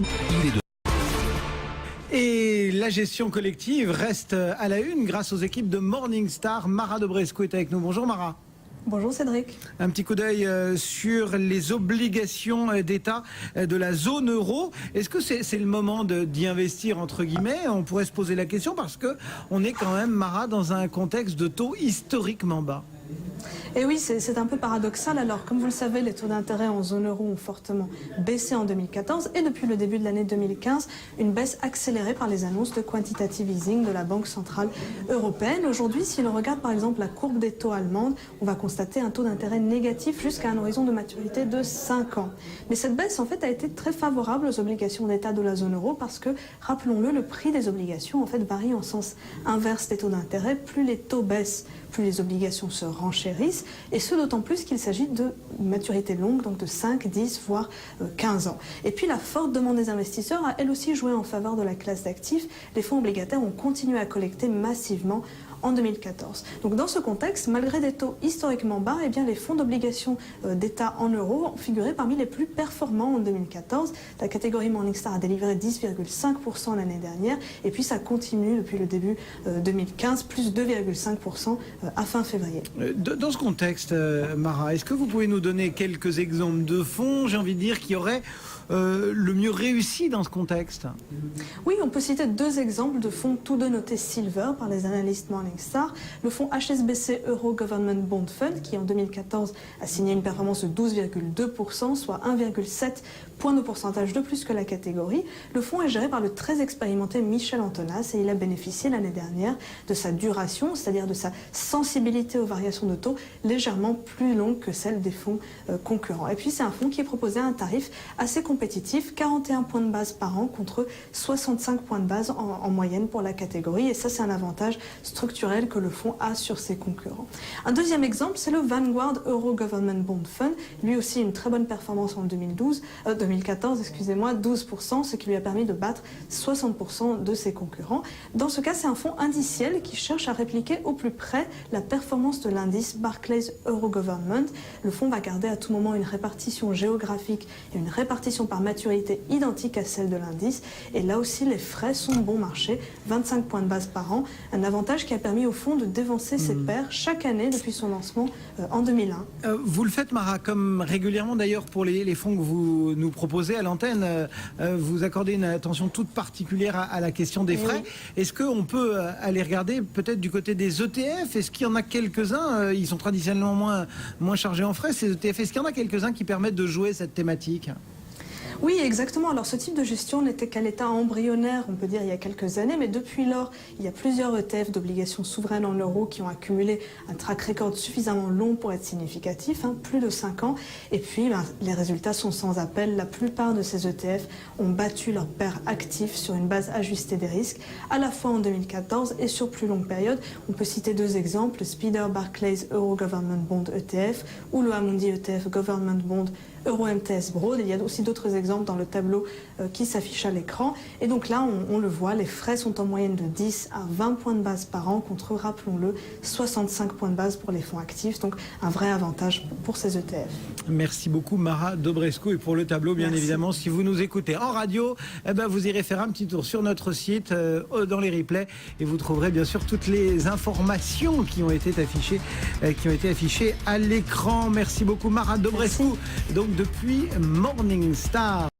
Merci. Et la gestion collective reste à la une grâce aux équipes de Morningstar. Mara Dobrescu est avec nous. Bonjour Mara. Bonjour Cédric. Un petit coup d'œil sur les obligations d'État de la zone euro. Est-ce que c'est le moment d'y investir entre guillemets? On pourrait se poser la question parce que on est quand même, Mara, dans un contexte de taux historiquement bas. Et oui, c'est un peu paradoxal. Alors, comme vous le savez, les taux d'intérêt en zone euro ont fortement baissé en 2014 et depuis le début de l'année 2015, une baisse accélérée par les annonces de quantitative easing de la Banque centrale européenne. Aujourd'hui, si l'on regarde par exemple la courbe des taux allemandes, on va constater un taux d'intérêt négatif jusqu'à un horizon de maturité de 5 ans. Mais cette baisse, en fait, a été très favorable aux obligations d'État de la zone euro parce que, rappelons-le, le prix des obligations, en fait, varie en sens inverse des taux d'intérêt. Plus les taux baissent, plus les obligations se renchérissent, et ce d'autant plus qu'il s'agit de maturité longue, donc de 5, 10, voire 15 ans. Et puis la forte demande des investisseurs a elle aussi joué en faveur de la classe d'actifs. Les fonds obligataires ont continué à collecter massivement en 2014. Donc dans ce contexte, malgré des taux historiquement bas, eh bien, les fonds d'obligations d'État en euros ont figuré parmi les plus performants en 2014. La catégorie Morningstar a délivré 10,5% l'année dernière et puis ça continue depuis le début 2015, plus 2,5% à fin février. Dans ce contexte, Mara, est-ce que vous pouvez nous donner quelques exemples de fonds, j'ai envie de dire, qui auraient le mieux réussi dans ce contexte? Oui, on peut citer deux exemples de fonds tous deux notés Silver par les analystes Morningstar. Le fonds HSBC Euro Government Bond Fund qui en 2014 a signé une performance de 12,2%, soit 1,7 point de pourcentage de plus que la catégorie. Le fonds est géré par le très expérimenté Michel Antonas et il a bénéficié l'année dernière de sa duration, c'est-à-dire de sa sensibilité aux variations de taux légèrement plus longue que celle des fonds concurrents. Et puis c'est un fonds qui est proposé à un tarif assez compétitif, 41 points de base par an contre 65 points de base en moyenne pour la catégorie. Et ça, c'est un avantage structurel que le fonds a sur ses concurrents. Un deuxième exemple, c'est le Vanguard Euro Government Bond Fund. Lui aussi, une très bonne performance en 2014, excusez-moi, 12%, ce qui lui a permis de battre 60% de ses concurrents. Dans ce cas, c'est un fonds indiciel qui cherche à répliquer au plus près la performance de l'indice Barclays Euro Government. Le fonds va garder à tout moment une répartition géographique et une répartition par maturité identique à celle de l'indice. Et là aussi, les frais sont bon marché, 25 points de base par an. Un avantage qui a permis au fonds de dévancer ses pairs chaque année depuis son lancement en 2001. Vous le faites, Mara, comme régulièrement d'ailleurs pour les fonds que vous nous proposez à l'antenne. Vous accordez une attention toute particulière à la question des frais. Oui. Est-ce qu'on peut aller regarder peut-être du côté des ETF? Est-ce qu'il y en a quelques-uns? Ils sont traditionnellement moins chargés en frais, ces ETF. Est-ce qu'il y en a quelques-uns qui permettent de jouer cette thématique? Oui, exactement. Alors ce type de gestion n'était qu'à l'état embryonnaire, on peut dire, il y a quelques années, mais depuis lors, il y a plusieurs ETF d'obligations souveraines en euros qui ont accumulé un track record suffisamment long pour être significatif, plus de 5 ans. Et puis, les résultats sont sans appel. La plupart de ces ETF ont battu leur pair actif sur une base ajustée des risques, à la fois en 2014 et sur plus longue période. On peut citer deux exemples, le Spider Barclays Euro Government Bond ETF ou le Amundi ETF Government Bond Euro MTS Broad. Il y a aussi d'autres exemples dans le tableau qui s'affiche à l'écran. Et donc là, on le voit, les frais sont en moyenne de 10 à 20 points de base par an contre, rappelons-le, 65 points de base pour les fonds actifs. Donc un vrai avantage pour ces ETF. Merci beaucoup Mara Dobrescu. Et pour le tableau, bien évidemment, si vous nous écoutez en radio, vous irez faire un petit tour sur notre site, dans les replays, et vous trouverez bien sûr toutes les informations qui ont été affichées à l'écran. Merci beaucoup Mara Dobrescu. Donc depuis Morningstar.